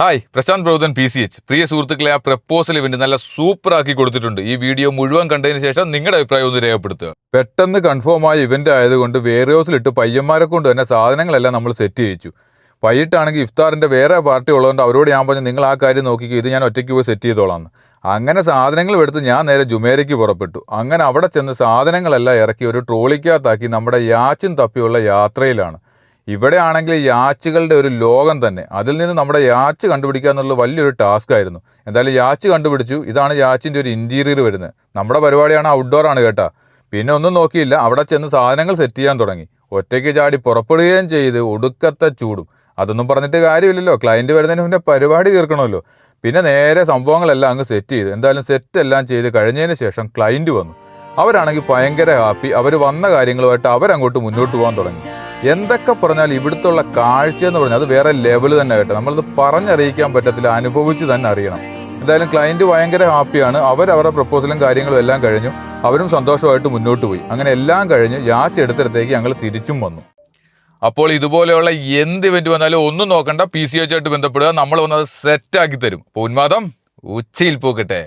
Hi, Prashanth Prabhuthan PCH. പ്രിയ സുഹൃത്തുക്കളെ, ആ പ്രപ്പോസൽ ഇവന്റ് നല്ല സൂപ്പർ ആക്കി കൊടുത്തിട്ടുണ്ട്. ഈ വീഡിയോ മുഴുവൻ കണ്ടതിന് ശേഷം നിങ്ങളുടെ അഭിപ്രായം ഒന്ന് രേഖപ്പെടുത്തുക. പെട്ടെന്ന് കൺഫേം ആയ ഇവന്റ് ആയതുകൊണ്ട് വെയർ ഹൗസിലിട്ട് പയ്യന്മാരെ കൊണ്ട് തന്നെ സാധനങ്ങളെല്ലാം നമ്മൾ സെറ്റ് ചെയ്യിച്ചു. വൈകിട്ടാണെങ്കിൽ ഇഫ്താറിന്റെ വേറെ പാർട്ടി ഉള്ളതുകൊണ്ട് അവരോട് ഞാൻ പറഞ്ഞു, നിങ്ങൾ ആ കാര്യം നോക്കിക്കോ, ഇത് ഞാൻ ഒറ്റയ്ക്ക് പോയി സെറ്റ് ചെയ്തോളാം. അങ്ങനെ സാധനങ്ങൾ എടുത്ത് ഞാൻ നേരെ ജുമേരയ്ക്ക് പുറപ്പെട്ടു. അങ്ങനെ അവിടെ ചെന്ന് സാധനങ്ങളെല്ലാം ഇറക്കി ഒരു ട്രോളിക്കകത്താക്കി നമ്മുടെ യാച്ചിൻ തപ്പിയുള്ള യാത്രയിലാണ്. ഇവിടെ ആണെങ്കിൽ യാച്ചുകളുടെ ഒരു ലോകം തന്നെ. അതിൽ നിന്ന് നമ്മുടെ യാച്ച് കണ്ടുപിടിക്കുക എന്നുള്ളത് വലിയൊരു ടാസ്ക് ആയിരുന്നു. എന്തായാലും യാച്ച് കണ്ടുപിടിച്ചു. ഇതാണ് യാച്ചിൻ്റെ ഒരു ഇൻറ്റീരിയർ വരുന്നത്. നമ്മുടെ പരിപാടിയാണ് ഔട്ട്ഡോർ ആണ് കേട്ടോ. പിന്നെ ഒന്നും നോക്കിയില്ല, അവിടെ ചെന്ന് സാധനങ്ങൾ സെറ്റ് ചെയ്യാൻ തുടങ്ങി. ഒറ്റയ്ക്ക് ചാടി പുറപ്പെടുകയും ചെയ്ത് ഒടുക്കത്തെ ചൂടും. അതൊന്നും പറഞ്ഞിട്ട് കാര്യമില്ലല്ലോ, ക്ലയൻറ്റ് വരുന്നതിന് മുന്നേ പരിപാടി തീർക്കണമല്ലോ. പിന്നെ നേരെ സംഭവങ്ങളെല്ലാം അങ്ങ് സെറ്റ് ചെയ്തു. എന്തായാലും സെറ്റ് എല്ലാം ചെയ്ത് കഴിഞ്ഞതിന് ശേഷം ക്ലയൻറ്റ് വന്നു. അവരാണെങ്കിൽ ഭയങ്കര ഹാപ്പി. അവർ വന്ന കാര്യങ്ങളുമായിട്ട് അവരങ്ങോട്ട് മുന്നോട്ട് പോകാൻ തുടങ്ങി. എന്തൊക്കെ പറഞ്ഞാൽ ഇവിടുത്തുള്ള കാഴ്ച എന്ന് പറഞ്ഞാൽ അത് വേറെ ലെവൽ തന്നെ കേട്ടോ. നമ്മളത് പറഞ്ഞറിയിക്കാൻ പറ്റത്തില്ല, അനുഭവിച്ച് തന്നെ അറിയണം. എന്തായാലും ക്ലയൻറ്റ് ഭയങ്കര ഹാപ്പിയാണ്. അവരവരുടെ പ്രപ്പോസലും കാര്യങ്ങളും എല്ലാം കഴിഞ്ഞു. അവരും സന്തോഷമായിട്ട് മുന്നോട്ട് പോയി. അങ്ങനെ എല്ലാം കഴിഞ്ഞ് യാച്ച് എടുത്തിടത്തേക്ക് ഞങ്ങൾ തിരിച്ചും വന്നു. അപ്പോൾ ഇതുപോലെയുള്ള എന്ത് ഇവന്റ് വന്നാലും ഒന്നും നോക്കണ്ട, PCH ആയിട്ട് ബന്ധപ്പെടുക. നമ്മൾ വന്നത് സെറ്റാക്കി തരും. അപ്പോൾ ഉന്മാദം ഉച്ചയിൽ പോകട്ടെ.